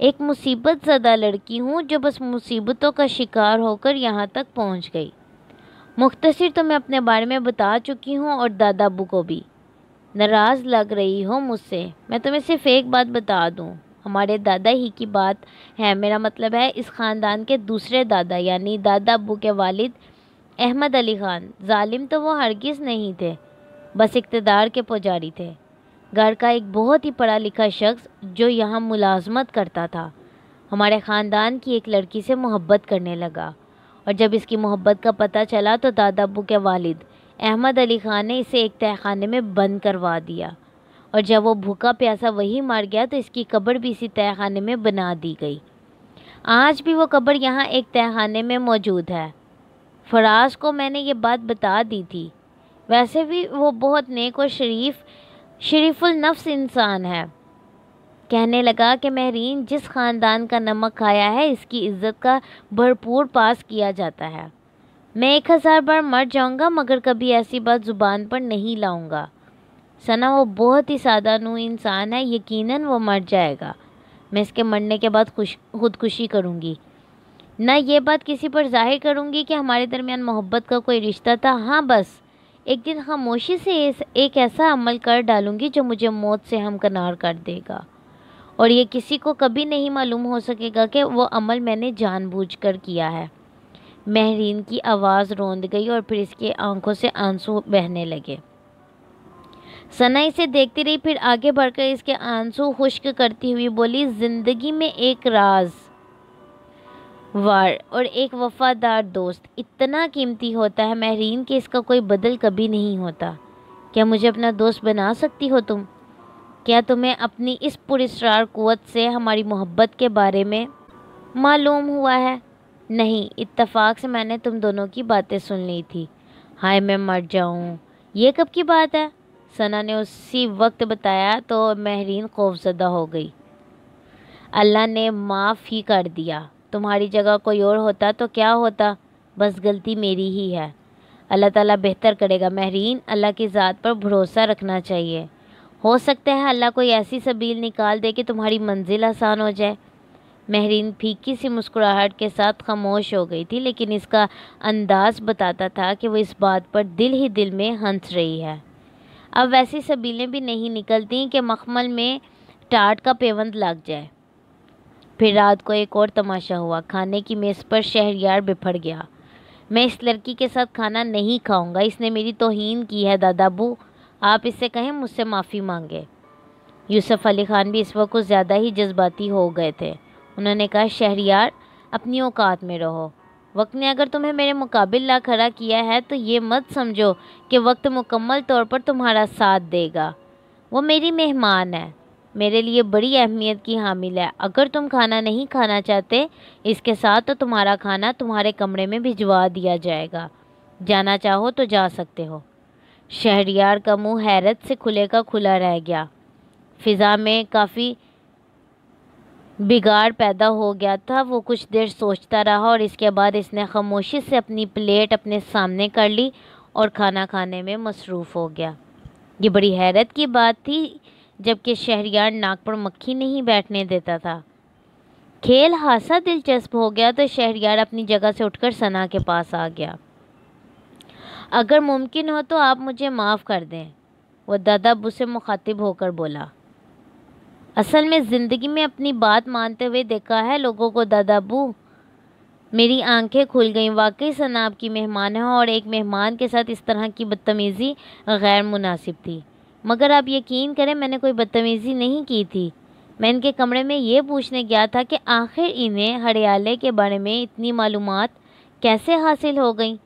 ایک مصیبت زدہ لڑکی ہوں جو بس مصیبتوں کا شکار ہو کر یہاں تک پہنچ گئی۔ مختصر تو میں اپنے بارے میں بتا چکی ہوں اور دادا ابو کو بھی۔ ناراض لگ رہی ہو مجھ سے؟ میں تمہیں صرف ایک بات بتا دوں، ہمارے دادا ہی کی بات ہے، میرا مطلب ہے اس خاندان کے دوسرے دادا یعنی دادا ابو کے والد احمد علی خان۔ ظالم تو وہ ہرگز نہیں تھے، بس اقتدار کے پجاری تھے۔ گھر کا ایک بہت ہی پڑھا لکھا شخص جو یہاں ملازمت کرتا تھا، ہمارے خاندان کی ایک لڑکی سے محبت کرنے لگا، اور جب اس کی محبت کا پتہ چلا تو دادا ابو کے والد احمد علی خان نے اسے ایک تہہ خانے میں بند کروا دیا، اور جب وہ بھوکا پیاسا وہی مر گیا تو اس کی قبر بھی اسی تہہ خانے میں بنا دی گئی۔ آج بھی وہ قبر یہاں ایک تہہ خانے میں موجود ہے۔ فراز کو میں نے یہ بات بتا دی تھی، ویسے بھی وہ بہت نیک اور شریف النفس انسان ہے۔ کہنے لگا کہ مہرین جس خاندان کا نمک کھایا ہے اس کی عزت کا بھرپور پاس کیا جاتا ہے۔ میں 1000 بار مر جاؤں گا مگر کبھی ایسی بات زبان پر نہیں لاؤں گا۔ ثنا وہ بہت ہی سادہ نو انسان ہے، یقیناً وہ مر جائے گا۔ میں اس کے مرنے کے بعد خودکشی کروں گی، نہ یہ بات کسی پر ظاہر کروں گی کہ ہمارے درمیان محبت کا کوئی رشتہ تھا۔ ہاں بس ایک دن خاموشی سے ایک ایسا عمل کر ڈالوں گی جو مجھے موت سے ہمکنار کر دے گا، اور یہ کسی کو کبھی نہیں معلوم ہو سکے گا کہ وہ عمل میں نے جان بوجھ کر کیا ہے۔ مہرین کی آواز روند گئی اور پھر اس کی آنکھوں سے آنسو بہنے لگے۔ ثنا اسے دیکھتی رہی، پھر آگے بڑھ کر اس کے آنسو خشک کرتی ہوئی بولی، زندگی میں ایک راز وار اور ایک وفادار دوست اتنا قیمتی ہوتا ہے مہرین کہ اس کا کوئی بدل کبھی نہیں ہوتا۔ کیا مجھے اپنا دوست بنا سکتی ہو تم؟ کیا تمہیں اپنی اس پراسرار قوت سے ہماری محبت کے بارے میں معلوم ہوا ہے؟ نہیں، اتفاق سے میں نے تم دونوں کی باتیں سن لی تھی۔ ہائے میں مر جاؤں، یہ کب کی بات ہے؟ ثنا نے اسی وقت بتایا تو مہرین خوفزدہ ہو گئی۔ اللہ نے معاف ہی کر دیا، تمہاری جگہ کوئی اور ہوتا تو کیا ہوتا؟ بس غلطی میری ہی ہے، اللہ تعالیٰ بہتر کرے گا۔ مہرین اللہ کی ذات پر بھروسہ رکھنا چاہیے، ہو سکتا ہے اللہ کوئی ایسی سبیل نکال دے کہ تمہاری منزل آسان ہو جائے۔ مہرین پھیکی سی مسکراہٹ کے ساتھ خاموش ہو گئی تھی، لیکن اس کا انداز بتاتا تھا کہ وہ اس بات پر دل ہی دل میں ہنس رہی ہے۔ اب ویسی سبیلیں بھی نہیں نکلتی کہ مخمل میں ٹاٹ کا پیوند لگ جائے۔ پھر رات کو ایک اور تماشا ہوا، کھانے کی میز پر شہریار بپھر گیا۔ میں اس لڑکی کے ساتھ کھانا نہیں کھاؤں گا، اس نے میری توہین کی ہے۔ دادا ابو آپ اس سے کہیں مجھ سے معافی مانگے۔ یوسف علی خان بھی اس وقت کچھ زیادہ ہی جذباتی ہو گئے تھے۔ انہوں نے کہا، شہریار اپنی اوقات میں رہو، وقت نے اگر تمہیں میرے مقابل لا کھڑا کیا ہے تو یہ مت سمجھو کہ وقت مکمل طور پر تمہارا ساتھ دے گا۔ وہ میری مہمان ہے، میرے لیے بڑی اہمیت کی حامل ہے۔ اگر تم کھانا نہیں کھانا چاہتے اس کے ساتھ تو تمہارا کھانا تمہارے کمرے میں بھجوا دیا جائے گا، جانا چاہو تو جا سکتے ہو۔ شہریار کا منہ حیرت سے کھلے کا کھلا رہ گیا۔ فضا میں کافی بگاڑ پیدا ہو گیا تھا۔ وہ کچھ دیر سوچتا رہا اور اس کے بعد اس نے خاموشی سے اپنی پلیٹ اپنے سامنے کر لی اور کھانا کھانے میں مصروف ہو گیا۔ یہ بڑی حیرت کی بات تھی جبکہ شہریار ناک پر مکھی نہیں بیٹھنے دیتا تھا۔ کھیل خاصا دلچسپ ہو گیا تو شہریار اپنی جگہ سے اٹھ کر ثنا کے پاس آ گیا۔ اگر ممکن ہو تو آپ مجھے معاف کر دیں، وہ دادا ابو سے مخاطب ہو کر بولا۔ اصل میں زندگی میں اپنی بات مانتے ہوئے دیکھا ہے لوگوں کو دادا ابو۔ میری آنکھیں کھل گئیں، واقعی ثنا آپ کی مہمان ہے اور ایک مہمان کے ساتھ اس طرح کی بدتمیزی غیر مناسب تھی۔ مگر آپ یقین کریں میں نے کوئی بدتمیزی نہیں کی تھی، میں ان کے کمرے میں یہ پوچھنے گیا تھا کہ آخر انہیں ہریالے کے بارے میں اتنی معلومات کیسے حاصل ہو گئیں،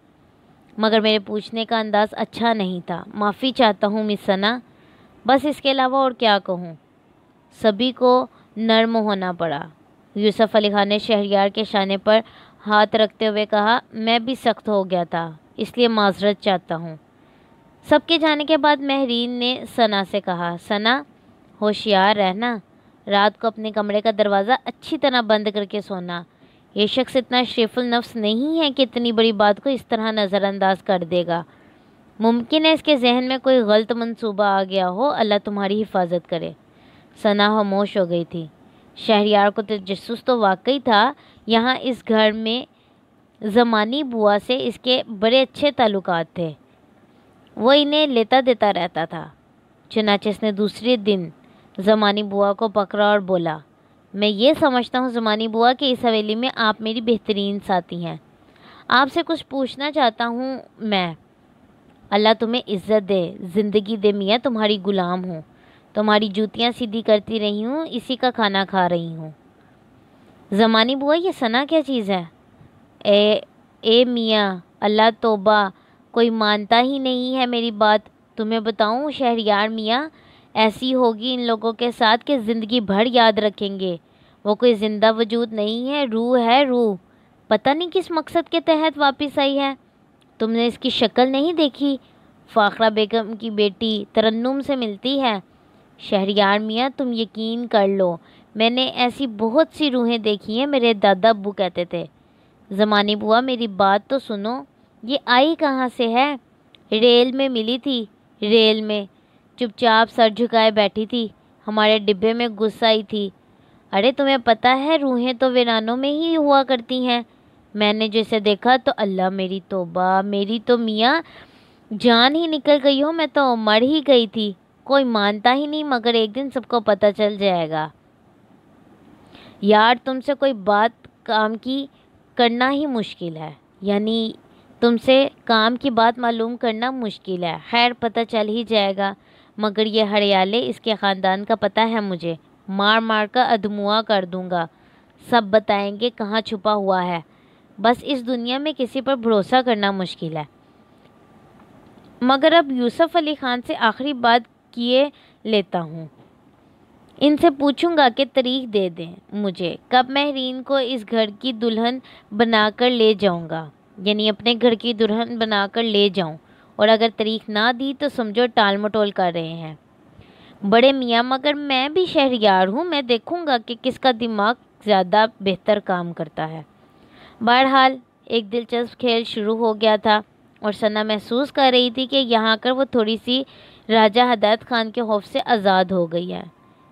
مگر میرے پوچھنے کا انداز اچھا نہیں تھا۔ معافی چاہتا ہوں مس ثنا، بس اس کے علاوہ اور کیا کہوں۔ سبھی کو نرم ہونا پڑا۔ یوسف علی خان نے شہریار کے شانے پر ہاتھ رکھتے ہوئے کہا، میں بھی سخت ہو گیا تھا، اس لیے معذرت چاہتا ہوں۔ سب کے جانے کے بعد مہرین نے ثنا سے کہا، ثنا ہوشیار رہنا، رات کو اپنے کمرے کا دروازہ اچھی طرح بند کر کے سونا۔ یہ شخص اتنا شریف النفس نہیں ہے کہ اتنی بڑی بات کو اس طرح نظر انداز کر دے گا۔ ممکن ہے اس کے ذہن میں کوئی غلط منصوبہ آ گیا ہو، اللہ تمہاری حفاظت کرے۔ ثنا خاموش ہو گئی تھی۔ شہریار کو تجسس تو واقعی تھا، یہاں اس گھر میں زمانی بوا سے اس کے بڑے اچھے تعلقات تھے، وہ انہیں لیتا دیتا رہتا تھا۔ چنانچہ اس نے دوسرے دن زمانی بوا کو پکڑا اور بولا، میں یہ سمجھتا ہوں زمانی بوا کہ اس حویلی میں آپ میری بہترین ساتھی ہیں، آپ سے کچھ پوچھنا چاہتا ہوں میں۔ اللہ تمہیں عزت دے، زندگی دے میاں، تمہاری غلام ہوں، تمہاری جوتیاں سیدھی کرتی رہی ہوں، اسی کا کھانا کھا رہی ہوں۔ زمانی بوا، یہ ثنا کیا چیز ہے؟ اے میاں، اللہ توبہ، کوئی مانتا ہی نہیں ہے میری بات۔ تمہیں بتاؤں شہریار میاں، ایسی ہوگی ان لوگوں کے ساتھ کہ زندگی بھر یاد رکھیں گے۔ وہ کوئی زندہ وجود نہیں ہے، روح ہے، روح۔ پتہ نہیں کس مقصد کے تحت واپس آئی ہے۔ تم نے اس کی شکل نہیں دیکھی؟ فاخرہ بیگم کی بیٹی ترنم سے ملتی ہے۔ شہریار میاں، تم یقین کر لو، میں نے ایسی بہت سی روحیں دیکھی ہیں، میرے دادا ابو کہتے تھے۔ زمانی بوا، میری بات تو سنو، یہ آئی کہاں سے ہے؟ ریل میں ملی تھی، ریل میں چپ چاپ سر جھکائے بیٹھی تھی، ہمارے ڈبے میں گھس آئی تھی۔ ارے تمہیں پتہ ہے روحیں تو ویرانوں میں ہی ہوا کرتی ہیں، میں نے جسے دیکھا تو اللہ میری توبہ، میری تو میاں جان ہی نکل گئی ہو، میں تو مر ہی گئی تھی۔ کوئی مانتا ہی نہیں، مگر ایک دن سب کو پتہ چل جائے گا۔ یار تم سے کوئی بات کام کی کرنا ہی مشکل ہے، یعنی تم سے کام کی بات معلوم کرنا مشکل ہے۔ خیر پتہ چل ہی جائے گا، مگر یہ ہریالے اس کے خاندان کا پتہ ہے مجھے، مار مار کر ادھموا کر دوں گا، سب بتائیں گے کہاں چھپا ہوا ہے۔ بس اس دنیا میں کسی پر بھروسہ کرنا مشکل ہے۔ مگر اب یوسف علی خان سے آخری بات کیے لیتا ہوں، ان سے پوچھوں گا کہ تاریخ دے دیں مجھے، کب مہرین کو اس گھر کی دلہن بنا کر لے جاؤں گا، یعنی اپنے گھر کی دلہن بنا کر لے جاؤں، اور اگر تاریخ نہ دی تو سمجھو ٹال مٹول کر رہے ہیں۔ بڑے میاں، مگر میں بھی شہریار ہوں، میں دیکھوں گا کہ کس کا دماغ زیادہ بہتر کام کرتا ہے۔ بہرحال ایک دلچسپ کھیل شروع ہو گیا تھا، اور ثنا محسوس کر رہی تھی کہ یہاں کر وہ تھوڑی سی راجہ ہدایت خان کے خوف سے آزاد ہو گئی ہے۔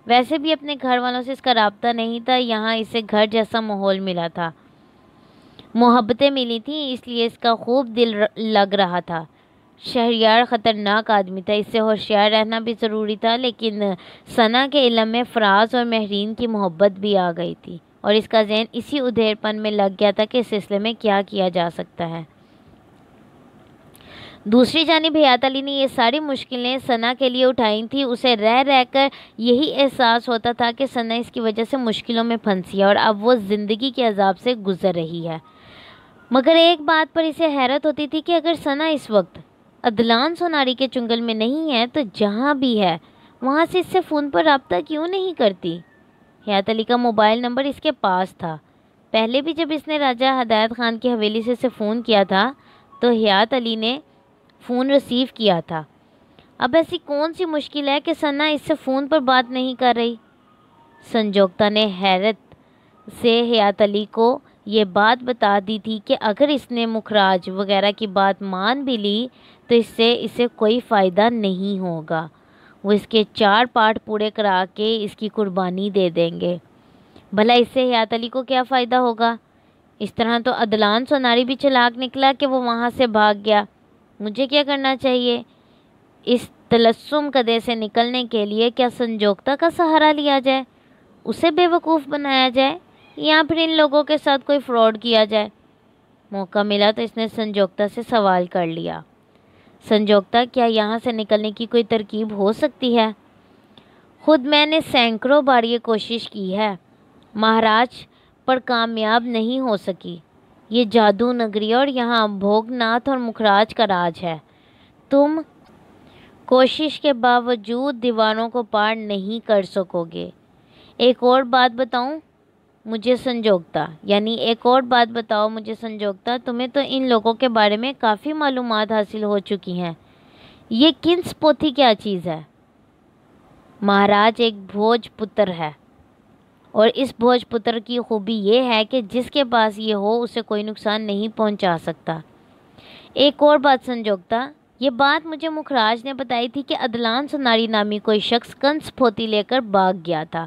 ویسے بھی اپنے گھر والوں سے اس کا رابطہ نہیں تھا، یہاں اسے گھر جیسا ماحول ملا تھا، محبتیں ملی تھیں، اس لیے اس کا خوب دل لگ رہا تھا۔ شہریار خطرناک آدمی تھا، اس سے ہوشیار رہنا بھی ضروری تھا، لیکن ثنا کے علم میں فراز اور مہرین کی محبت بھی آ گئی تھی، اور اس کا ذہن اسی ادھیڑ پن میں لگ گیا تھا کہ اس سلسلے میں کیا کیا جا سکتا ہے۔ دوسری جانب حیات علی نے یہ ساری مشکلیں ثنا کے لیے اٹھائی تھیں، اسے رہ رہ کر یہی احساس ہوتا تھا کہ ثنا اس کی وجہ سے مشکلوں میں پھنسی ہے اور اب وہ زندگی کے عذاب سے گزر رہی ہے۔ مگر ایک بات پر اسے حیرت ہوتی تھی کہ اگر ثنا اس وقت عدلان سوناری کے چنگل میں نہیں ہے تو جہاں بھی ہے وہاں سے اس سے فون پر رابطہ کیوں نہیں کرتی؟ حیات علی کا موبائل نمبر اس کے پاس تھا، پہلے بھی جب اس نے راجہ ہدایت خان کی حویلی سے اسے فون کیا تھا تو حیات علی نے فون ریسیو کیا تھا۔ اب ایسی کون سی مشکل ہے کہ ثنا اس سے فون پر بات نہیں کر رہی؟ سنجوکتا نے حیرت سے حیات علی کو یہ بات بتا دی تھی کہ اگر اس نے مخراج وغیرہ کی بات مان بھی لی تو اس سے اسے کوئی فائدہ نہیں ہوگا، وہ اس کے 4 پارٹ پورے کرا کے اس کی قربانی دے دیں گے۔ بھلا اس سے حیات علی کو کیا فائدہ ہوگا؟ اس طرح تو عدلان سوناری بھی چلاک نکلا کہ وہ وہاں سے بھاگ گیا۔ مجھے کیا کرنا چاہیے؟ اس تلسم کدے سے نکلنے کے لیے کیا سنجوکتا کا سہارا لیا جائے، اسے بے وقوف بنایا جائے، یا پھر ان لوگوں کے ساتھ کوئی فراڈ کیا جائے؟ موقع ملا تو اس نے سنجوکتا سے سوال کر لیا، سنجوکتا کیا یہاں سے نکلنے کی کوئی ترکیب ہو سکتی ہے؟ خود میں نے سینکڑوں بار یہ کوشش کی ہے، مہاراج پر کامیاب نہیں ہو سکی۔ یہ جادو نگری اور یہاں بھوگ ناتھ اور مکھراج کا راج ہے، تم کوشش کے باوجود دیواروں کو پار نہیں کر سکو گے۔ ایک اور بات بتاؤں مجھے سنجوکتا، یعنی ایک اور بات بتاؤ مجھے سنجوکتا، تمہیں تو ان لوگوں کے بارے میں کافی معلومات حاصل ہو چکی ہیں، یہ کنس پوتھی کیا چیز ہے؟ مہاراج ایک بھوج پتر ہے، اور اس بھوج پتر کی خوبی یہ ہے کہ جس کے پاس یہ ہو اسے کوئی نقصان نہیں پہنچا سکتا۔ ایک اور بات سنجوکتا، یہ بات مجھے مکھراج نے بتائی تھی کہ عدلان سوناری نامی کوئی شخص کنس پھوتی لے کر بھاگ گیا تھا،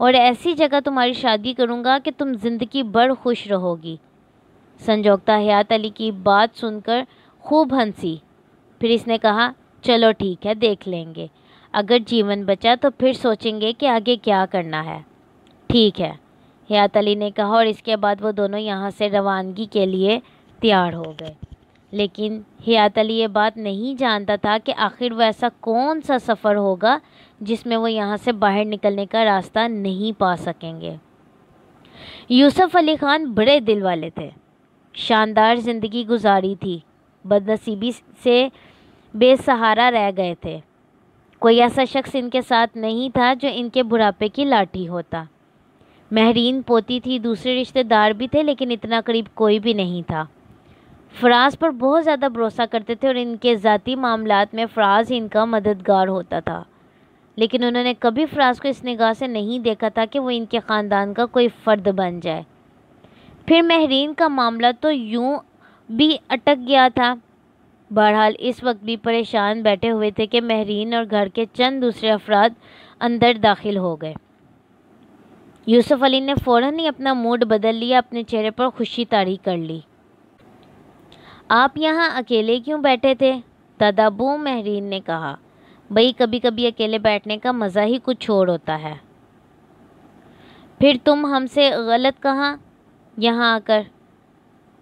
اور ایسی جگہ تمہاری شادی کروں گا کہ تم زندگی بھر خوش رہو گی۔ سنجوکتا حیات علی کی بات سن کر خوب ہنسی۔ پھر اس نے کہا چلو ٹھیک ہے، دیکھ لیں گے، اگر جیون بچا تو پھر سوچیں گے کہ آگے کیا کرنا ہے۔ ٹھیک ہے، حیات علی نے کہا، اور اس کے بعد وہ دونوں یہاں سے روانگی کے لیے تیار ہو گئے۔ لیکن حیات علی یہ بات نہیں جانتا تھا کہ آخر وہ ایسا کون سا سفر ہوگا جس میں وہ یہاں سے باہر نکلنے کا راستہ نہیں پا سکیں گے۔ یوسف علی خان بڑے دل والے تھے، شاندار زندگی گزاری تھی، بدنصیبی سے بے سہارا رہ گئے تھے۔ کوئی ایسا شخص ان کے ساتھ نہیں تھا جو ان کے بڑھاپے کی لاٹھی ہوتا۔ مہرین پوتی تھی، دوسرے رشتہ دار بھی تھے، لیکن اتنا قریب کوئی بھی نہیں تھا۔ فراز پر بہت زیادہ بھروسہ کرتے تھے اور ان کے ذاتی معاملات میں فراز ہی ان کا مددگار ہوتا تھا، لیکن انہوں نے کبھی فراز کو اس نگاہ سے نہیں دیکھا تھا کہ وہ ان کے خاندان کا کوئی فرد بن جائے۔ پھر مہرین کا معاملہ تو یوں بھی اٹک گیا تھا۔ بہرحال اس وقت بھی پریشان بیٹھے ہوئے تھے کہ مہرین اور گھر کے چند دوسرے افراد اندر داخل ہو گئے۔ یوسف علی نے فوراً ہی اپنا موڈ بدل لیا، اپنے چہرے پر خوشی طاری کر لی۔ آپ یہاں اکیلے کیوں بیٹھے تھے؟ دادا ابو، مہرین نے کہا۔ بھئی کبھی کبھی اکیلے بیٹھنے کا مزہ ہی کچھ اور ہوتا ہے۔ پھر تم ہم سے غلط کہاں یہاں آ کر؟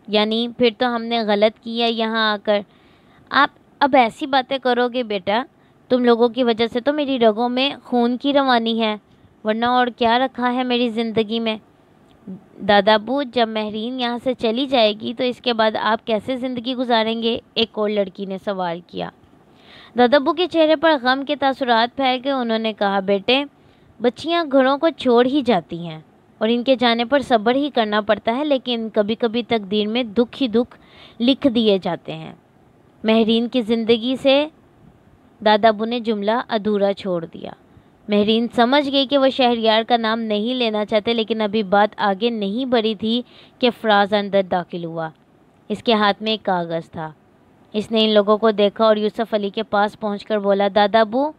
یعنی پھر تو ہم نے غلط کیا یہاں آ کر؟ آپ اب ایسی باتیں کرو گے بیٹا؟ تم لوگوں کی وجہ سے تو میری رگوں میں خون کی روانی ہے، ورنہ اور کیا رکھا ہے میری زندگی میں؟ دادا ابو، جب مہرین یہاں سے چلی جائے گی تو اس کے بعد آپ کیسے زندگی گزاریں گے؟ ایک اور لڑکی نے سوال کیا۔ دادا ابو کے چہرے پر غم کے تاثرات پھیل گئے۔ انہوں نے کہا، بیٹے، بچیاں گھروں کو چھوڑ ہی جاتی ہیں اور ان کے جانے پر صبر ہی کرنا پڑتا ہے، لیکن کبھی کبھی تقدیر میں دکھ ہی دکھ لکھ دیے جاتے ہیں۔ مہرین کی زندگی سے دادا ابو نے جملہ ادھورا چھوڑ دیا۔ مہرین سمجھ گئی کہ وہ شہریار کا نام نہیں لینا چاہتے، لیکن ابھی بات آگے نہیں بڑھی تھی کہ فراز اندر داخل ہوا۔ اس کے ہاتھ میں ایک کاغذ تھا۔ اس نے ان لوگوں کو دیکھا اور یوسف علی کے پاس پہنچ کر بولا، دادا ابو،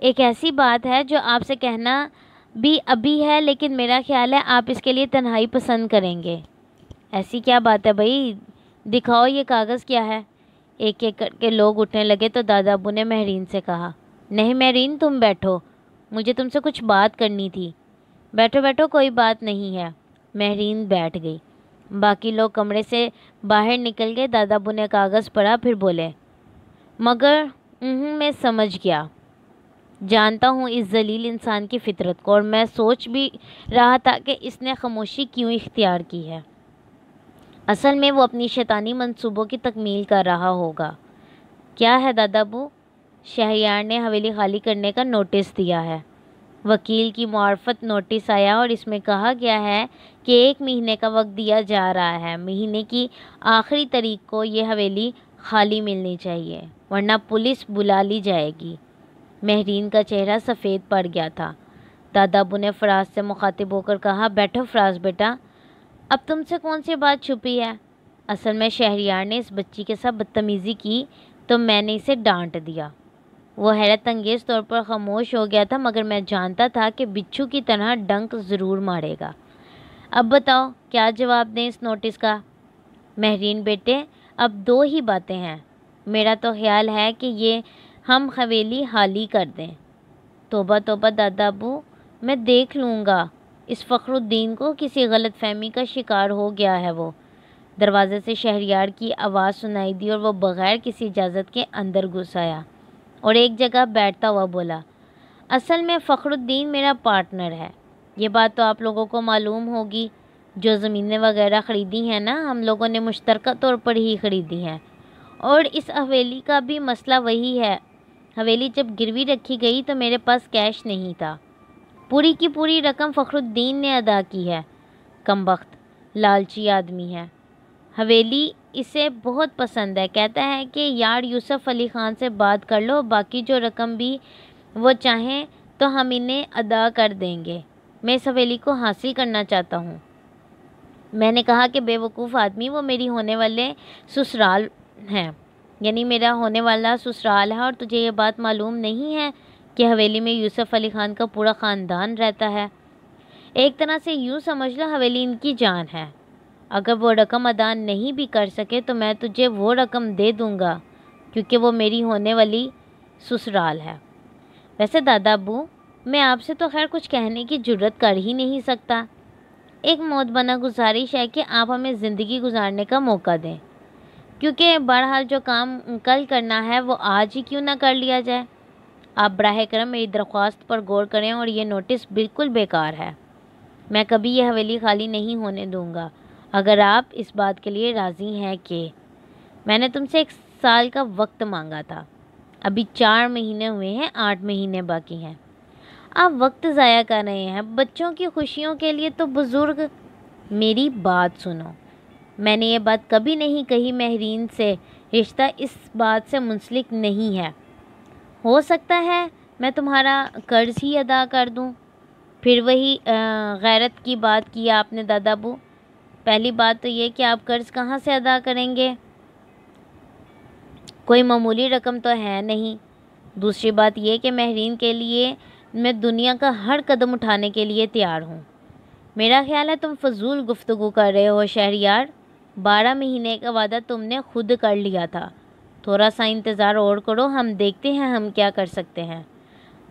ایک ایسی بات ہے جو آپ سے کہنا بھی ابھی ہے، لیکن میرا خیال ہے آپ اس کے لیے تنہائی پسند کریں گے۔ ایسی کیا بات ہے بھائی؟ دکھاؤ یہ کاغذ کیا ہے؟ ایک ایک کر کے لوگ اٹھنے لگے تو دادا ابو نے مہرین سے کہا، نہیں مہرین، تم بیٹھو، مجھے تم سے کچھ بات کرنی تھی۔ بیٹھو بیٹھو، کوئی بات نہیں ہے۔ مہرین بیٹھ گئی۔ باقی لوگ کمرے سے باہر نکل گئے۔ دادا ابو نے کاغذ پڑھا، پھر بولے، مگر میں سمجھ گیا، جانتا ہوں اس ذلیل انسان کی فطرت کو، اور میں سوچ بھی رہا تھا کہ اس نے خاموشی کیوں اختیار کی ہے۔ اصل میں وہ اپنی شیطانی منصوبوں کی تکمیل کر رہا ہوگا۔ کیا ہے دادا ابو؟ شہریار نے حویلی خالی کرنے کا نوٹس دیا ہے۔ وکیل کی معرفت نوٹس آیا اور اس میں کہا گیا ہے کہ 1 مہینے کا وقت دیا جا رہا ہے۔ مہینے کی آخری تاریخ کو یہ حویلی خالی ملنی چاہیے، ورنہ پولیس بلا لی جائے گی۔ مہرین کا چہرہ سفید پڑ گیا تھا۔ دادا ابو نے فراز سے مخاطب ہو کر کہا، بیٹھو فراز بیٹا، اب تم سے کون سی بات چھپی ہے؟ اصل میں شہریار نے اس بچی کے ساتھ بدتمیزی کی تو میں نے اسے ڈانٹ دیا۔ وہ حیرت انگیز طور پر خاموش ہو گیا تھا، مگر میں جانتا تھا کہ بچھو کی طرح ڈنک ضرور مارے گا۔ اب بتاؤ کیا جواب دیں اس نوٹس کا؟ مہرین بیٹے، اب 2 ہی باتیں ہیں۔ میرا تو خیال ہے کہ یہ ہم حویلی خالی کر دیں۔ توبہ توبہ دادا ابو، میں دیکھ لوں گا۔ اس فخر الدین کو کسی غلط فہمی کا شکار ہو گیا ہے۔ وہ دروازے سے شہریار کی آواز سنائی دی اور وہ بغیر کسی اجازت کے اندر گھس آیا اور ایک جگہ بیٹھتا ہوا بولا، اصل میں فخر الدین میرا پارٹنر ہے۔ یہ بات تو آپ لوگوں کو معلوم ہوگی۔ جو زمینیں وغیرہ خریدی ہیں نا، ہم لوگوں نے مشترکہ طور پر ہی خریدی ہیں، اور اس حویلی کا بھی مسئلہ وہی ہے۔ حویلی جب گروی رکھی گئی تو میرے پاس کیش نہیں تھا۔ پوری کی پوری رقم فخر الدین نے ادا کی ہے۔ کمبخت لالچی آدمی ہے۔ حویلی اسے بہت پسند ہے، کہتا ہے کہ یار یوسف علی خان سے بات کر لو، باقی جو رقم بھی وہ چاہیں تو ہم انہیں ادا کر دیں گے۔ میں اس حویلی کو حاصل کرنا چاہتا ہوں۔ میں نے کہا کہ بے وقوف آدمی، وہ میری ہونے والے سسرال ہیں، یعنی میرا ہونے والا سسرال ہے، اور تجھے یہ بات معلوم نہیں ہے کہ حویلی میں یوسف علی خان کا پورا خاندان رہتا ہے؟ ایک طرح سے یوں سمجھ لو حویلی ان کی جان ہے. اگر وہ رقم ادا نہیں بھی کر سکے تو میں تجھے وہ رقم دے دوں گا کیونکہ وہ میری ہونے والی سسرال ہے. ویسے دادا ابو میں آپ سے تو خیر کچھ کہنے کی جرت کر ہی نہیں سکتا. ایک معتبانہ گزارش ہے کہ آپ ہمیں زندگی گزارنے کا موقع دیں کیونکہ بہرحال جو کام کل کرنا ہے وہ آج ہی کیوں نہ کر لیا جائے. آپ براہ کرم میری درخواست پر غور کریں اور یہ نوٹس بالکل بیکار ہے. میں کبھی یہ حویلی خالی نہیں ہونے دوں گا اگر آپ اس بات کے لیے راضی ہیں کہ میں نے تم سے 1 سال کا وقت مانگا تھا. ابھی 4 مہینے ہوئے ہیں, 8 مہینے باقی ہیں. آپ وقت ضائع کر رہے ہیں بچوں کی خوشیوں کے لیے تو بزرگ. میری بات سنو, میں نے یہ بات کبھی نہیں کہی مہرین سے رشتہ اس بات سے منسلک نہیں ہے. ہو سکتا ہے میں تمہارا قرض ہی ادا کر دوں. پھر وہی غیرت کی بات کی آپ نے دادا ابو. پہلی بات تو یہ کہ آپ قرض کہاں سے ادا کریں گے, کوئی معمولی رقم تو ہے نہیں. دوسری بات یہ کہ مہرین کے لیے میں دنیا کا ہر قدم اٹھانے کے لیے تیار ہوں. میرا خیال ہے تم فضول گفتگو کر رہے ہو شہریار. 12 مہینے کا وعدہ تم نے خود کر لیا تھا. تھوڑا سا انتظار اور کرو, ہم دیکھتے ہیں ہم کیا کر سکتے ہیں.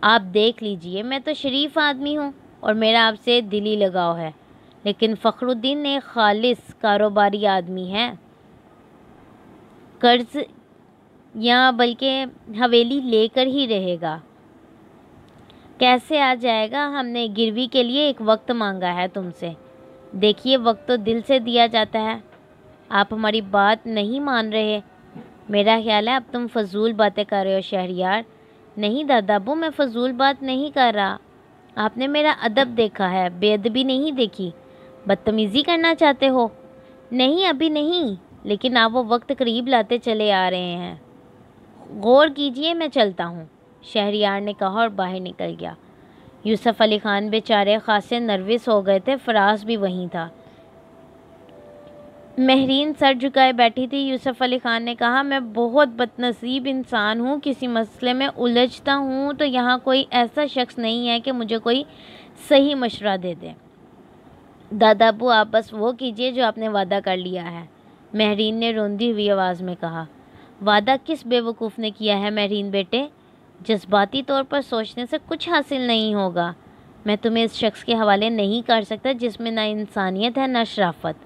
آپ دیکھ لیجئے, میں تو شریف آدمی ہوں اور میرا آپ سے دلی لگاؤ ہے, لیکن فخر الدین ایک خالص کاروباری آدمی ہے. قرض یا بلکہ حویلی لے کر ہی رہے گا. کیسے آ جائے گا؟ ہم نے گروی کے لیے ایک وقت مانگا ہے تم سے. دیکھیے وقت تو دل سے دیا جاتا ہے. آپ ہماری بات نہیں مان رہے. میرا خیال ہے اب تم فضول باتیں کر رہے ہو شہریار. نہیں دادا ابو, میں فضول بات نہیں کر رہا. آپ نے میرا ادب دیکھا ہے, بے ادبی نہیں دیکھی. بدتمیزی کرنا چاہتے ہو؟ نہیں ابھی نہیں, لیکن آپ وہ وقت قریب لاتے چلے آ رہے ہیں. غور کیجئے, میں چلتا ہوں, شہریار نے کہا اور باہر نکل گیا. یوسف علی خان بیچارے خاصے نروس ہو گئے تھے. فراز بھی وہیں تھا. مہرین سر جھکائے بیٹھی تھی. یوسف علی خان نے کہا, میں بہت بد نصیب انسان ہوں. کسی مسئلے میں الجھتا ہوں تو یہاں کوئی ایسا شخص نہیں ہے کہ مجھے کوئی صحیح مشورہ دے دے. دادا ابو آپ بس وہ کیجئے جو آپ نے وعدہ کر لیا ہے, مہرین نے روندی ہوئی آواز میں کہا. وعدہ کس بے وقوف نے کیا ہے مہرین بیٹے؟ جذباتی طور پر سوچنے سے کچھ حاصل نہیں ہوگا. میں تمہیں اس شخص کے حوالے نہیں کر سکتا جس میں نہ انسانیت ہے نہ شرافت.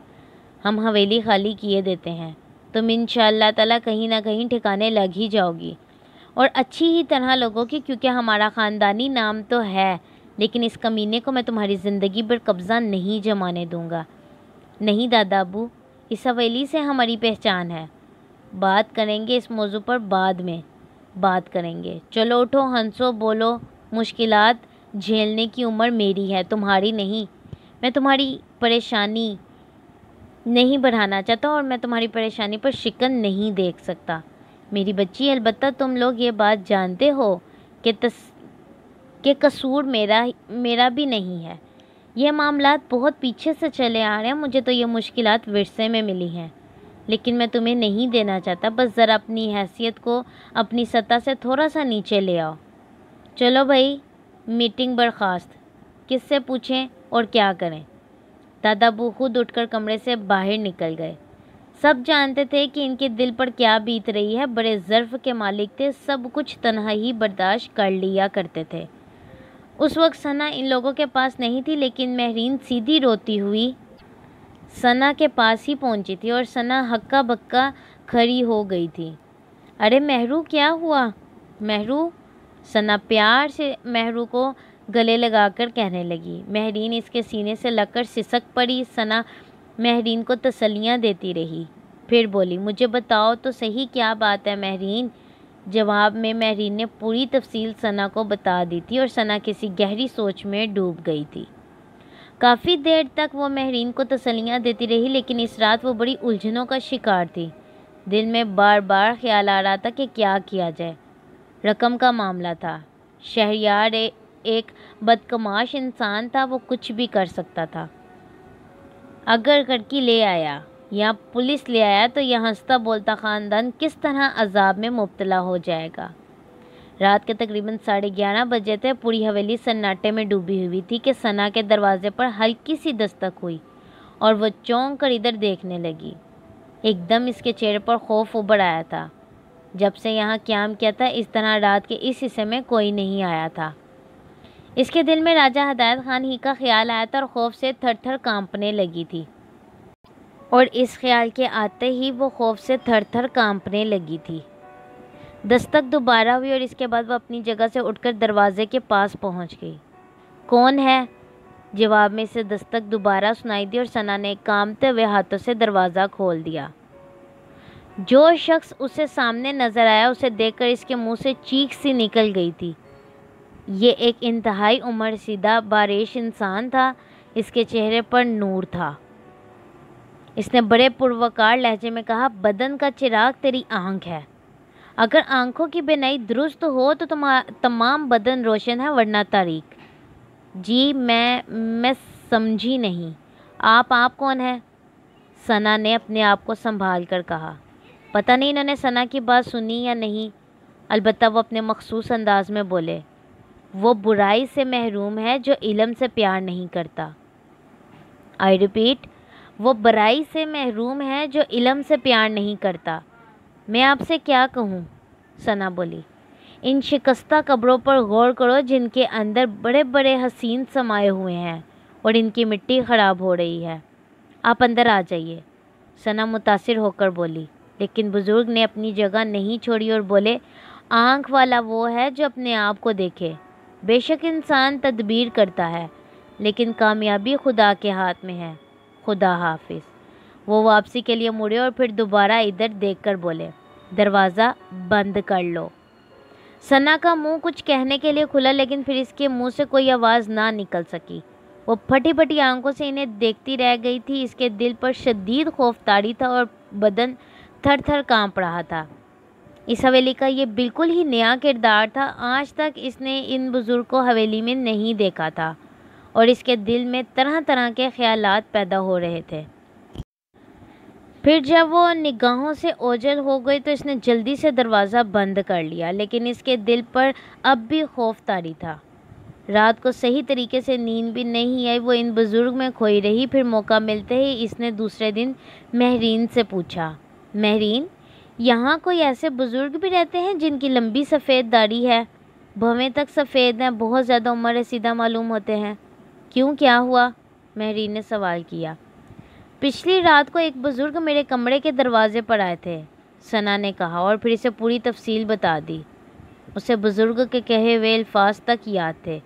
ہم حویلی خالی کیے دیتے ہیں. تم انشاءاللہ تعالیٰ کہیں نہ کہیں ٹھکانے لگ ہی جاؤ گی, اور اچھی ہی طرح لوگوں کی, کیونکہ ہمارا خاندانی نام تو ہے. لیکن اس کمینے کو میں تمہاری زندگی پر قبضہ نہیں جمانے دوں گا. نہیں دادا ابو, اس حویلی سے ہماری پہچان ہے. بات کریں گے اس موضوع پر, بعد میں بات کریں گے. چلو اٹھو, ہنسو, بولو. مشکلات جھیلنے کی عمر میری ہے, تمہاری نہیں. میں تمہاری پریشانی نہیں بڑھانا چاہتا اور میں تمہاری پریشانی پر شکن نہیں دیکھ سکتا میری بچی. البتہ تم لوگ یہ بات جانتے ہو کہ قصور میرا بھی نہیں ہے. یہ معاملات بہت پیچھے سے چلے آ رہے ہیں. مجھے تو یہ مشکلات ورثے میں ملی ہیں, لیکن میں تمہیں نہیں دینا چاہتا. بس ذرا اپنی حیثیت کو اپنی سطح سے تھوڑا سا نیچے لے آؤ. چلو بھائی, میٹنگ برخاست. کس سے پوچھیں اور کیا کریں؟ دادا ابو خود اٹھ کر کمرے سے باہر نکل گئے. سب جانتے تھے کہ ان کے دل پر کیا بیت رہی ہے. بڑے ظرف کے مالک تھے, سب کچھ تنہا ہی برداشت کر لیا کرتے تھے. اس وقت ثنا ان لوگوں کے پاس نہیں تھی, لیکن مہرین سیدھی روتی ہوئی ثنا کے پاس ہی پہنچی تھی اور ثنا ہکا بکا کھڑی ہو گئی تھی. ارے مہرو, کیا ہوا؟ مہرو, ثنا پیار سے مہرو کو گلے لگا کر کہنے لگی. مہرین اس کے سینے سے لگ کر سسک پڑی. ثنا مہرین کو تسلیاں دیتی رہی. پھر بولی, مجھے بتاؤ تو صحیح کیا بات ہے مہرین. جواب میں مہرین نے پوری تفصیل ثنا کو بتا دی تھی اور ثنا کسی گہری سوچ میں ڈوب گئی تھی. کافی دیر تک وہ مہرین کو تسلیاں دیتی رہی, لیکن اس رات وہ بڑی الجھنوں کا شکار تھی. دل میں بار بار خیال آ رہا تھا کہ کیا کیا جائے. رقم کا معاملہ تھا. شہریار ایک بدکماش انسان تھا, وہ کچھ بھی کر سکتا تھا. اگر کڑکی لے آیا یا پولیس لے آیا تو یہ ہنستا بولتا خاندان کس طرح عذاب میں مبتلا ہو جائے گا. رات کے تقریباً 11:30 بجے تھے۔ پوری حویلی سناٹے میں ڈوبی ہوئی تھی کہ ثنا کے دروازے پر ہلکی سی دستک ہوئی اور وہ چونک کر ادھر دیکھنے لگی۔ ایک دم اس کے چہرے پر خوف ابھر آیا تھا۔ جب سے یہاں قیام کیا تھا اس طرح رات کے اس حصے میں کوئی نہیں آیا تھا۔ اس کے دل میں راجہ ہدایت خان ہی کا خیال آیا تھا اور خوف سے تھر تھر کانپنے لگی تھی، اور اس خیال کے آتے ہی وہ خوف سے تھر تھر کانپنے لگی تھی۔ دستک دوبارہ ہوئی اور اس کے بعد وہ اپنی جگہ سے اٹھ کر دروازے کے پاس پہنچ گئی۔ کون ہے؟ جواب میں اسے دستک دوبارہ سنائی دی اور ثنا نے کانپتے ہوئے ہاتھوں سے دروازہ کھول دیا۔ جو شخص اسے سامنے نظر آیا اسے دیکھ کر اس کے منہ سے چیخ سی نکل گئی تھی۔ یہ ایک انتہائی عمر رسیدہ باریش انسان تھا۔ اس کے چہرے پر نور تھا۔ اس نے بڑے پروقار لہجے میں کہا، بدن کا چراغ تیری آنکھ ہے۔ اگر آنکھوں کی بینائی درست ہو تو تمام بدن روشن ہے، ورنہ تاریک۔ جی میں سمجھی نہیں، آپ کون ہیں؟ ثنا نے اپنے آپ کو سنبھال کر کہا۔ پتہ نہیں انہوں نے ثنا کی بات سنی یا نہیں، البتہ وہ اپنے مخصوص انداز میں بولے، وہ برائی سے محروم ہے جو علم سے پیار نہیں کرتا۔ آئی ریپیٹ، وہ برائی سے محروم ہے جو علم سے پیار نہیں کرتا۔ میں آپ سے کیا کہوں؟ ثنا بولی، ان شکستہ قبروں پر غور کرو جن کے اندر بڑے بڑے حسین سمائے ہوئے ہیں اور ان کی مٹی خراب ہو رہی ہے۔ آپ اندر آ جائیے، ثنا متاثر ہو کر بولی، لیکن بزرگ نے اپنی جگہ نہیں چھوڑی اور بولے، آنکھ والا وہ ہے جو اپنے آپ کو دیکھے۔ بے شک انسان تدبیر کرتا ہے لیکن کامیابی خدا کے ہاتھ میں ہے۔ خدا حافظ۔ وہ واپسی کے لیے مڑے اور پھر دوبارہ ادھر دیکھ کر بولے، دروازہ بند کر لو۔ ثنا کا منہ کچھ کہنے کے لیے کھلا لیکن پھر اس کے منہ سے کوئی آواز نہ نکل سکی۔ وہ پھٹی پھٹی آنکھوں سے انہیں دیکھتی رہ گئی تھی۔ اس کے دل پر شدید خوف طاری تھا اور بدن تھر تھر کانپ رہا تھا۔ اس حویلی کا یہ بالکل ہی نیا کردار تھا۔ آج تک اس نے ان بزرگ کو حویلی میں نہیں دیکھا تھا اور اس کے دل میں طرح طرح کے خیالات پیدا ہو رہے تھے۔ پھر جب وہ نگاہوں سے اوجھل ہو گئی تو اس نے جلدی سے دروازہ بند کر لیا، لیکن اس کے دل پر اب بھی خوف طاری تھا۔ رات کو صحیح طریقے سے نیند بھی نہیں آئی، وہ ان بزرگ میں کھوئی رہی۔ پھر موقع ملتے ہی اس نے دوسرے دن مہرین سے پوچھا، مہرین، یہاں کوئی ایسے بزرگ بھی رہتے ہیں جن کی لمبی سفید داڑھی ہے؟ بھویں تک سفید ہیں، بہت زیادہ عمر رسیدہ معلوم ہوتے ہیں۔ کیوں، کیا ہوا؟ مہرین نے سوال کیا۔ پچھلی رات کو ایک بزرگ میرے کمرے کے دروازے پر آئے تھے، ثنا نے کہا اور پھر اسے پوری تفصیل بتا دی۔ اسے بزرگ کے کہے ہوئے الفاظ تک یاد تھے۔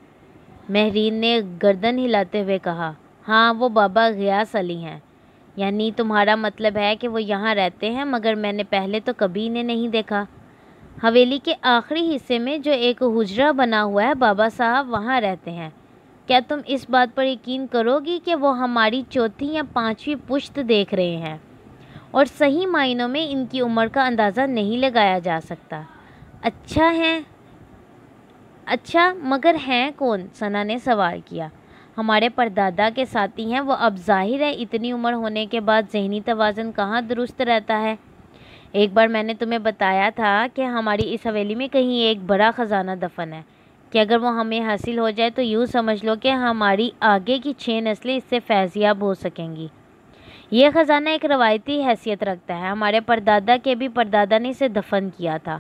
مہرین نے گردن ہلاتے ہوئے کہا، ہاں وہ بابا غیاث علی ہیں۔ یعنی تمہارا مطلب ہے کہ وہ یہاں رہتے ہیں، مگر میں نے پہلے تو کبھی انہیں نہیں دیکھا۔ حویلی کے آخری حصے میں جو ایک حجرہ بنا ہوا ہے، بابا صاحب وہاں رہتے ہیں۔ کیا تم اس بات پر یقین کرو گی کہ وہ ہماری چوتھی یا پانچویں پشت دیکھ رہے ہیں اور صحیح معنوں میں ان کی عمر کا اندازہ نہیں لگایا جا سکتا؟ اچھا مگر ہیں کون؟ ثنا نے سوال کیا۔ ہمارے پردادا کے ساتھی ہیں۔ وہ اب ظاہر ہے اتنی عمر ہونے کے بعد ذہنی توازن کہاں درست رہتا ہے۔ ایک بار میں نے تمہیں بتایا تھا کہ ہماری اس حویلی میں کہیں ایک بڑا خزانہ دفن ہے کہ اگر وہ ہمیں حاصل ہو جائے تو یوں سمجھ لو کہ ہماری آگے کی 6 نسلیں اس سے فیضیاب ہو سکیں گی۔ یہ خزانہ ایک روایتی حیثیت رکھتا ہے۔ ہمارے پردادا کے بھی پردادا نے اسے دفن کیا تھا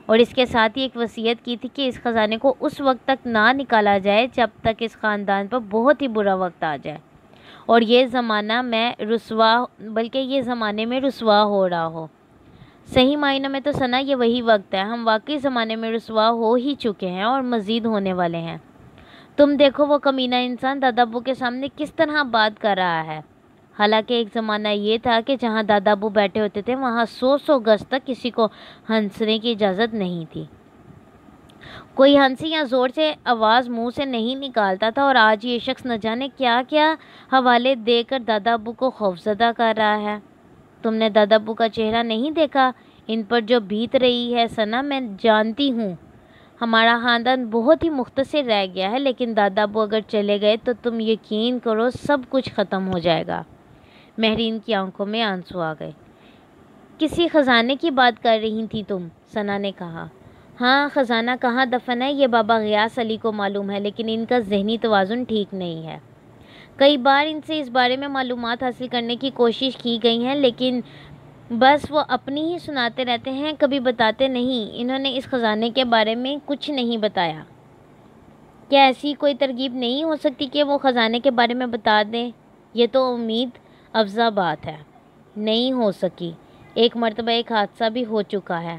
اور اس کے ساتھ ہی ایک وصیت کی تھی کہ اس خزانے کو اس وقت تک نہ نکالا جائے جب تک اس خاندان پر بہت ہی برا وقت آ جائے اور یہ زمانے میں رسوا ہو رہا ہو۔ صحیح معنوں میں تو ثنا یہ وہی وقت ہے۔ ہم واقعی زمانے میں رسوا ہو ہی چکے ہیں اور مزید ہونے والے ہیں۔ تم دیکھو وہ کمینہ انسان دادا ابو کے سامنے کس طرح بات کر رہا ہے۔ حالانکہ ایک زمانہ یہ تھا کہ جہاں دادا ابو بیٹھے ہوتے تھے وہاں 100 گز تک کسی کو ہنسنے کی اجازت نہیں تھی۔ کوئی ہنسی یا زور سے آواز منہ سے نہیں نکالتا تھا، اور آج یہ شخص نہ جانے کیا کیا حوالے دے کر دادا ابو کو خوفزدہ کر رہا ہے۔ تم نے دادا ابو کا چہرہ نہیں دیکھا، ان پر جو بیت رہی ہے ثنا میں جانتی ہوں۔ ہمارا خاندان بہت ہی مختصر رہ گیا ہے، لیکن دادا ابو اگر چلے گئے تو تم یقین کرو سب کچھ ختم ہو جائے گا۔ مہرین کی آنکھوں میں آنسو آ گئے۔ کسی خزانے کی بات کر رہی تھی تم؟ ثنا نے کہا۔ ہاں، خزانہ کہاں دفن ہے یہ بابا غیاث علی کو معلوم ہے، لیکن ان کا ذہنی توازن ٹھیک نہیں ہے۔ کئی بار ان سے اس بارے میں معلومات حاصل کرنے کی کوشش کی گئی ہے، لیکن بس وہ اپنی ہی سناتے رہتے ہیں، کبھی بتاتے نہیں۔ انہوں نے اس خزانے کے بارے میں کچھ نہیں بتایا۔ کیا ایسی کوئی ترغیب نہیں ہو سکتی کہ وہ خزانے کے بارے میں بتا دیں؟ یہ تو امید افزا بات ہے۔ نہیں ہو سکی۔ ایک مرتبہ ایک حادثہ بھی ہو چکا ہے۔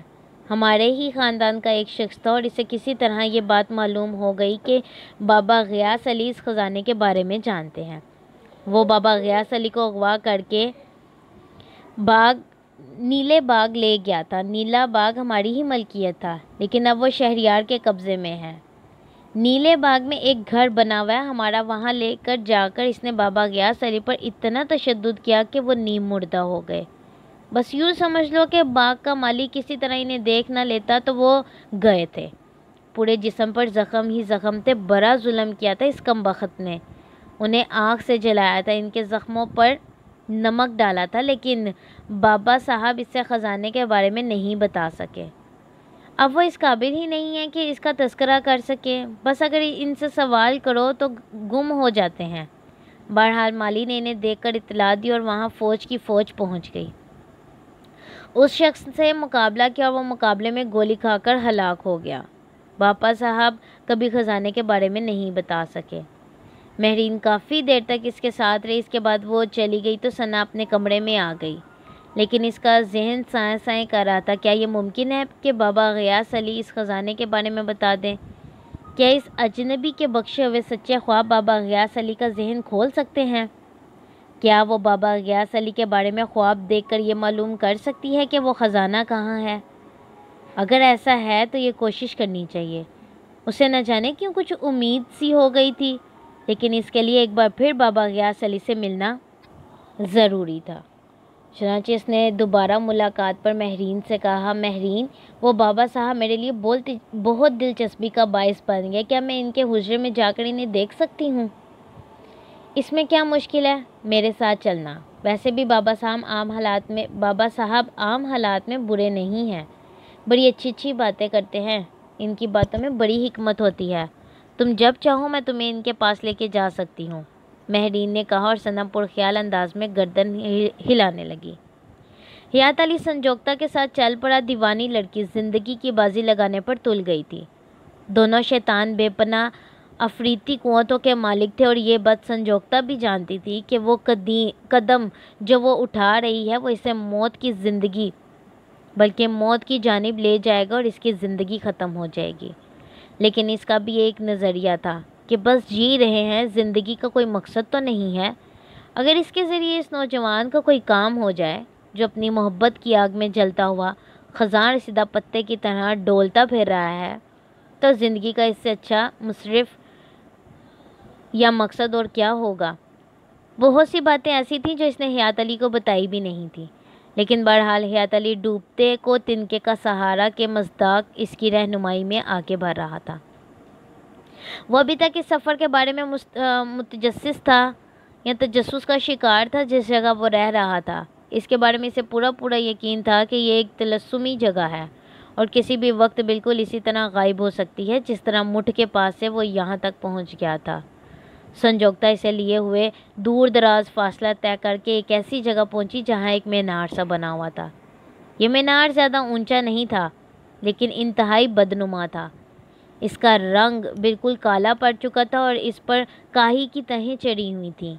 ہمارے ہی خاندان کا ایک شخص تھا اور اسے کسی طرح یہ بات معلوم ہو گئی کہ بابا غیاث علی اس خزانے کے بارے میں جانتے ہیں۔ وہ بابا غیاث علی کو اغوا کر کے نیلے باغ لے گیا تھا۔ نیلا باغ ہماری ہی ملکیت تھا، لیکن اب وہ شہریار کے قبضے میں ہے۔ نیلے باغ میں ایک گھر بنا ہوا ہے ہمارا، وہاں لے کر جا کر اس نے بابا غیاث علی پر اتنا تشدد کیا کہ وہ نیم مردہ ہو گئے۔ بس یوں سمجھ لو کہ باغ کا مالی کسی طرح انہیں دیکھ نہ لیتا تو وہ گئے تھے۔ پورے جسم پر زخم ہی زخم تھے، بڑا ظلم کیا تھا اس کمبخت نے۔ انہیں آنکھ سے جلایا تھا، ان کے زخموں پر نمک ڈالا تھا، لیکن بابا صاحب اس سے خزانے کے بارے میں نہیں بتا سکے۔ اب وہ اس قابل ہی نہیں ہے کہ اس کا تذکرہ کر سکے، بس اگر ان سے سوال کرو تو گم ہو جاتے ہیں۔ بہرحال مالی نے انہیں دیکھ کر اطلاع دی اور وہاں فوج کی فوج پہنچ گئی۔ اس شخص سے مقابلہ کیا اور وہ مقابلے میں گولی کھا کر ہلاک ہو گیا۔ بابا صاحب کبھی خزانے کے بارے میں نہیں بتا سکے۔ مہرین کافی دیر تک اس کے ساتھ رہی، اس کے بعد وہ چلی گئی تو ثنا اپنے کمرے میں آ گئی، لیکن اس کا ذہن سائیں سائیں کر رہا تھا۔ کیا یہ ممکن ہے کہ بابا غیاث علی اس خزانے کے بارے میں بتا دیں؟ کیا اس اجنبی کے بخشے ہوئے سچے خواب بابا غیاث علی کا ذہن کھول سکتے ہیں؟ کیا وہ بابا غیاث علی کے بارے میں خواب دیکھ کر یہ معلوم کر سکتی ہے کہ وہ خزانہ کہاں ہے؟ اگر ایسا ہے تو یہ کوشش کرنی چاہیے۔ اسے نہ جانے کیوں کچھ امید سی ہو گئی تھی، لیکن اس کے لیے ایک بار پھر بابا غیاث علی سے ملنا ضروری تھا۔ چنانچہ اس نے دوبارہ ملاقات پر مہرین سے کہا، مہرین، وہ بابا صاحب میرے لیے بہت دلچسپی کا باعث بن گیا، کیا میں ان کے حجرے میں جا کر انہیں دیکھ سکتی ہوں؟ اس میں کیا مشکل ہے، میرے ساتھ چلنا۔ ویسے بھی بابا صاحب عام حالات میں برے نہیں ہیں، بڑی اچھی باتیں کرتے ہیں، ان کی باتوں میں بڑی حکمت ہوتی ہے۔ تم جب چاہو میں تمہیں ان کے پاس لے کے جا سکتی ہوں، مہرین نے کہا اور ثنا پرخیال انداز میں گردن ہلانے لگی۔ حیات علی سنجوکتا کے ساتھ چل پڑا۔ دیوانی لڑکی زندگی کی بازی لگانے پر تل گئی تھی۔ دونوں شیطان بے پناہ افریتی قوتوں کے مالک تھے اور یہ بات سنجوکتا بھی جانتی تھی کہ وہ قدم جو وہ اٹھا رہی ہے وہ اسے موت کی زندگی بلکہ موت کی جانب لے جائے گا اور اس کی زندگی ختم ہو جائے گی۔ لیکن اس کا بھی ایک نظریہ تھا کہ بس جی رہے ہیں، زندگی کا کوئی مقصد تو نہیں ہے۔ اگر اس کے ذریعے اس نوجوان کا کوئی کام ہو جائے جو اپنی محبت کی آگ میں جلتا ہوا خزاں رسیدہ پتے کی طرح ڈولتا پھر رہا ہے، تو زندگی کا اس سے اچھا مصرف یا مقصد اور کیا ہوگا؟ بہت سی باتیں ایسی تھیں جو اس نے حیات علی کو بتائی بھی نہیں تھی، لیکن بہرحال حیات علی ڈوبتے کو تنکے کا سہارا کے مصداق اس کی رہنمائی میں آگے بڑھ رہا تھا۔ وہ ابھی تک اس سفر کے بارے میں متجسس تھا یا تجسس کا شکار تھا جس جگہ وہ رہ رہا تھا۔ اس کے بارے میں اسے پورا یقین تھا کہ یہ ایک طلسمی جگہ ہے اور کسی بھی وقت بالکل اسی طرح غائب ہو سکتی ہے جس طرح مٹھ کے پاس سے وہ یہاں تک پہنچ گیا تھا۔ سنجوکتا اسے لیے ہوئے دور دراز فاصلہ طے کر کے ایک ایسی جگہ پہنچی جہاں ایک مینار سا بنا ہوا تھا۔ یہ مینار زیادہ اونچا نہیں تھا، لیکن انتہائی بدنما تھا۔ اس کا رنگ بالکل کالا پڑ چکا تھا اور اس پر کاہی کی تہیں چڑھی ہوئی تھیں۔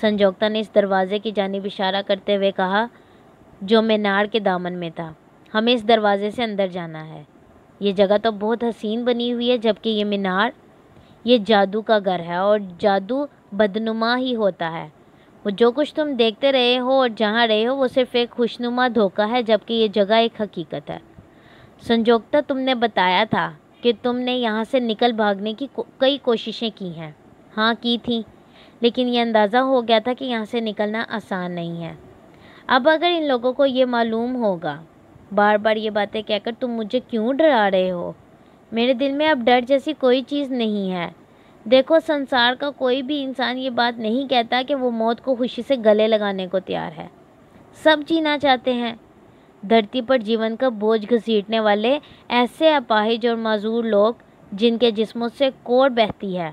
سنجوکتا نے اس دروازے کی جانب اشارہ کرتے ہوئے کہا جو مینار کے دامن میں تھا، ہمیں اس دروازے سے اندر جانا ہے۔ یہ جگہ تو بہت حسین بنی ہوئی ہے، جبکہ یہ مینار یہ جادو کا گھر ہے اور جادو بدنما ہی ہوتا ہے۔ وہ جو کچھ تم دیکھتے رہے ہو اور جہاں رہے ہو وہ صرف ایک خوشنما دھوکہ ہے، جبکہ یہ جگہ ایک حقیقت ہے۔ سنجوکتا، تم نے بتایا تھا کہ تم نے یہاں سے نکل بھاگنے کی کئی کوششیں کی ہیں۔ ہاں کی تھیں، لیکن یہ اندازہ ہو گیا تھا کہ یہاں سے نکلنا آسان نہیں ہے۔ اب اگر ان لوگوں کو یہ معلوم ہوگا، بار بار یہ باتیں کہہ کر تم مجھے کیوں ڈرا رہے ہو؟ میرے دل میں اب ڈر جیسی کوئی چیز نہیں ہے۔ دیکھو، سنسار کا کوئی بھی انسان یہ بات نہیں کہتا کہ وہ موت کو خوشی سے گلے لگانے کو تیار ہے۔ سب جینا چاہتے ہیں، دھرتی پر جیون کا بوجھ گھسیٹنے والے ایسے اپاہج اور معذور لوگ جن کے جسموں سے کوڑ بہتی ہے،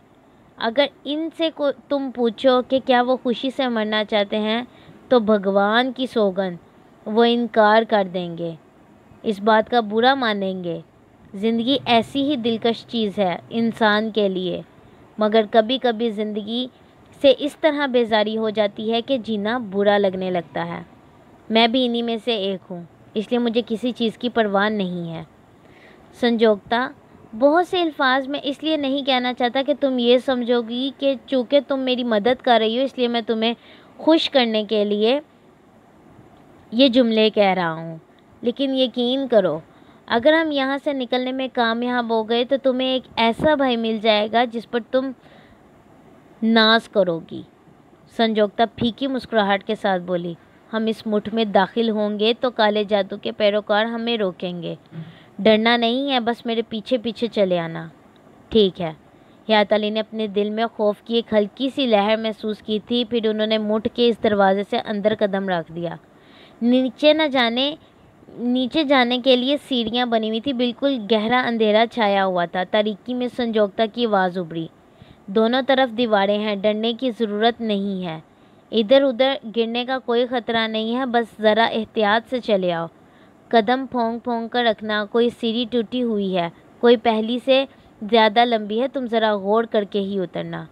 اگر ان سے تم پوچھو کہ کیا وہ خوشی سے مرنا چاہتے ہیں تو بھگوان کی سوگند وہ انکار کر دیں گے، اس بات کا برا مانیں گے۔ زندگی ایسی ہی دلکش چیز ہے انسان کے لیے، مگر کبھی کبھی زندگی سے اس طرح بیزاری ہو جاتی ہے کہ جینا برا لگنے لگتا ہے۔ میں بھی انہی میں سے ایک ہوں، اس لیے مجھے کسی چیز کی پرواہ نہیں ہے۔ سنجوکتا، بہت سے الفاظ میں اس لیے نہیں کہنا چاہتا کہ تم یہ سمجھو گی کہ چونکہ تم میری مدد کر رہی ہو اس لیے میں تمہیں خوش کرنے کے لیے یہ جملے کہہ رہا ہوں، لیکن یقین کرو اگر ہم یہاں سے نکلنے میں کامیاب ہو گئے تو تمہیں ایک ایسا بھائی مل جائے گا جس پر تم ناز کرو گی۔ سنجوکتا پھیکی مسکراہٹ کے ساتھ بولی، ہم اس مٹھ میں داخل ہوں گے تو کالے جادو کے پیروکار ہمیں روکیں گے۔ ڈرنا نہیں ہے، بس میرے پیچھے پیچھے چلے آنا۔ ٹھیک ہے۔ حیات علی نے اپنے دل میں خوف کی ایک ہلکی سی لہر محسوس کی تھی، پھر انہوں نے مٹھ کے اس دروازے سے اندر قدم رکھ دیا۔ نیچے جانے کے لیے سیڑھیاں بنی ہوئی تھی، بالکل گہرا اندھیرا چھایا ہوا تھا۔ تاریکی میں سنجوکتا کی آواز ابھری، دونوں طرف دیواریں ہیں، ڈرنے کی ضرورت نہیں ہے، ادھر ادھر گرنے کا کوئی خطرہ نہیں ہے، بس ذرا احتیاط سے چلے آؤ، قدم پھونک پھونک کر رکھنا، کوئی سیڑھی ٹوٹی ہوئی ہے، کوئی پہلی سے زیادہ لمبی ہے، تم ذرا غور کر کے ہی اترنا،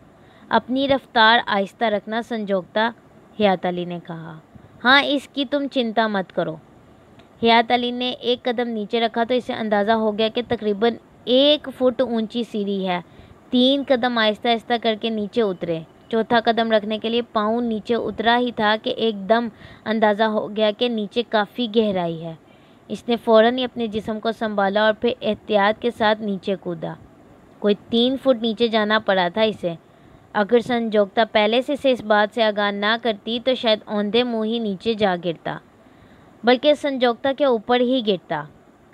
اپنی رفتار آہستہ رکھنا سنجوکتا، حیات علی نے کہا۔ ہاں، اس کی تم چنتا مت کرو۔ حیات علی نے ایک قدم نیچے رکھا تو اسے اندازہ ہو گیا کہ تقریباً 1 فٹ اونچی سیڑھی ہے۔ 3 قدم آہستہ آہستہ کر کے نیچے اترے، چوتھا قدم رکھنے کے لیے پاؤں نیچے اترا ہی تھا کہ ایک دم اندازہ ہو گیا کہ نیچے کافی گہرائی ہے۔ اس نے فوراً ہی اپنے جسم کو سنبھالا اور پھر احتیاط کے ساتھ نیچے کودا۔ کوئی 3 فٹ نیچے جانا پڑا تھا اسے۔ اگر سنجوکتا پہلے سے اسے اس بات سے آگاہ نہ کرتی تو شاید اوندھے منہ ہی نیچے جا گرتا، بلکہ سنجوکتا کے اوپر ہی گرتا۔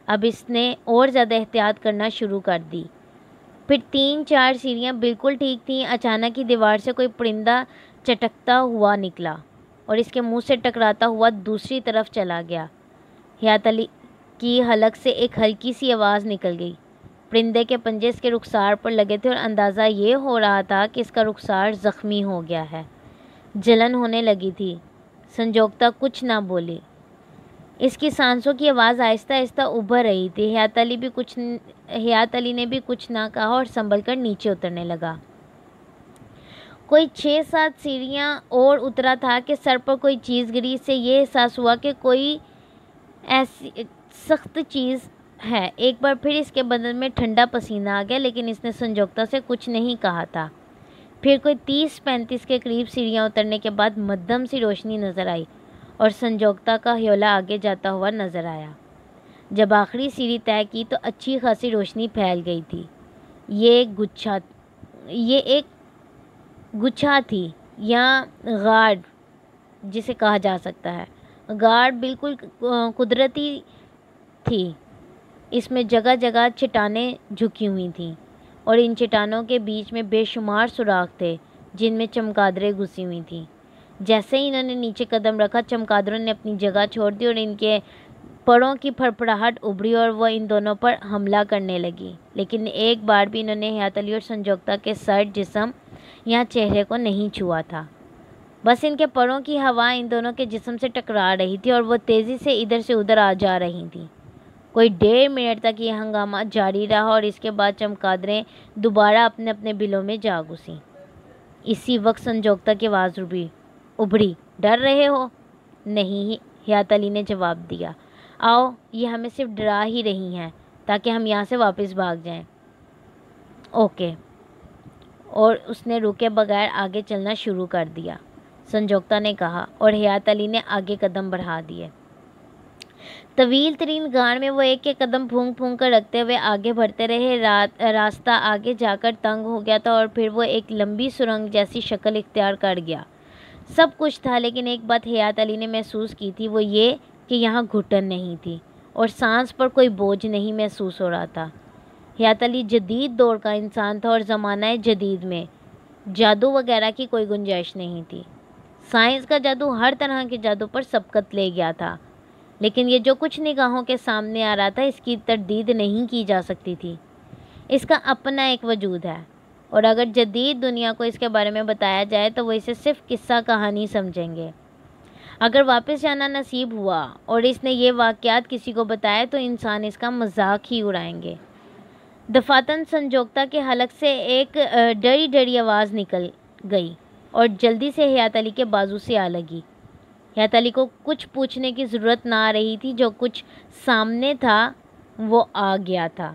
اب اس نے اور زیادہ احتیاط کرنا شروع کر دی۔ پھر 3-4 سیڑھیاں بالکل ٹھیک تھیں، اچانک ہی دیوار سے کوئی پرندہ چٹکتا ہوا نکلا اور اس کے منہ سے ٹکراتا ہوا دوسری طرف چلا گیا۔ حیات علی کی حلق سے ایک ہلکی سی آواز نکل گئی۔ پرندے کے پنجے اس کے رخسار پر لگے تھے اور اندازہ یہ ہو رہا تھا کہ اس کا رخسار زخمی ہو گیا ہے، جلن ہونے لگی تھی۔ سنجوکتا کچھ نہ بولی، اس کی سانسوں کی آواز آہستہ آہستہ ابھر رہی تھی۔ حیات علی نے بھی کچھ نہ کہا اور سنبھل کر نیچے اترنے لگا۔ کوئی 6-7 سیڑھیاں اور اترا تھا کہ سر پر کوئی چیز گری۔ اس سے یہ احساس ہوا کہ کوئی ایسی سخت چیز ہے۔ ایک بار پھر اس کے بدن میں ٹھنڈا پسینہ آ گیا، لیکن اس نے سنجوکتا سے کچھ نہیں کہا تھا۔ پھر کوئی 30-35 کے قریب سیڑھیاں اترنے کے بعد مدھم سی روشنی نظر آئی اور سنجوکتا کا حیولہ آگے جاتا ہوا نظر آیا۔ جب آخری سیڑھی طے کی تو اچھی خاصی روشنی پھیل گئی تھی۔ یہ ایک گچھا تھی یا غارڈ جسے کہا جا سکتا ہے۔ غارڈ بالکل قدرتی تھی، اس میں جگہ جگہ چٹانیں جھکی ہوئی تھیں اور ان چٹانوں کے بیچ میں بے شمار سوراخ تھے جن میں چمگادڑیں گھسی ہوئی تھیں۔ جیسے ہی انہوں نے نیچے قدم رکھا، چمگادڑوں نے اپنی جگہ چھوڑ دی اور ان کے پروں کی پھڑپھڑاہٹ ابھری اور وہ ان دونوں پر حملہ کرنے لگی، لیکن ایک بار بھی انہوں نے حیات علی اور سنجوکتا کے سر، جسم یا چہرے کو نہیں چھوا تھا۔ بس ان کے پروں کی ہوا ان دونوں کے جسم سے ٹکرا رہی تھی اور وہ تیزی سے ادھر سے ادھر آ جا رہی تھیں۔ کوئی 1.5 منٹ تک یہ ہنگامہ جاری رہا اور اس کے بعد چمگادڑیں دوبارہ اپنے اپنے بلوں میں جا گھسیں۔ اسی وقت سنجوکتا کی آواز ابھری، ڈر رہے ہو؟ نہیں، حیات علی نے جواب دیا، آؤ، یہ ہمیں صرف ڈرا ہی رہی ہیں تاکہ ہم یہاں سے واپس بھاگ جائیں۔ اوکے۔ اور اس نے رکے بغیر آگے چلنا شروع کر دیا، سنجوکتا نے کہا، اور حیات علی نے آگے قدم بڑھا دیے۔ طویل ترین غار میں وہ ایک ایک قدم پھونک پھونک کر رکھتے ہوئے آگے بڑھتے رہے۔ راستہ آگے جا کر تنگ ہو گیا تھا اور پھر وہ ایک لمبی سرنگ جیسی شکل اختیار کر گیا۔ سب کچھ تھا، لیکن ایک بات حیات علی نے محسوس کی تھی، وہ یہ کہ یہاں گھٹن نہیں تھی اور سانس پر کوئی بوجھ نہیں محسوس ہو رہا تھا۔ حیات علی جدید دور کا انسان تھا اور زمانہ جدید میں جادو وغیرہ کی کوئی گنجائش نہیں تھی۔ سائنس کا جادو ہر طرح کے جادو پر سبقت لے گیا تھا۔ لیکن یہ جو کچھ نگاہوں کے سامنے آ رہا تھا اس کی تردید نہیں کی جا سکتی تھی۔ اس کا اپنا ایک وجود ہے، اور اگر جدید دنیا کو اس کے بارے میں بتایا جائے تو وہ اسے صرف قصہ کہانی سمجھیں گے۔ اگر واپس جانا نصیب ہوا اور اس نے یہ واقعات کسی کو بتایا تو انسان اس کا مذاق ہی اڑائیں گے۔ دفاتن سنجوکتا کے حلق سے ایک ڈری ڈری آواز نکل گئی اور جلدی سے حیات علی کے بازو سے آ لگی۔ حیات علی کو کچھ پوچھنے کی ضرورت نہ آ رہی تھی، جو کچھ سامنے تھا وہ آ گیا تھا۔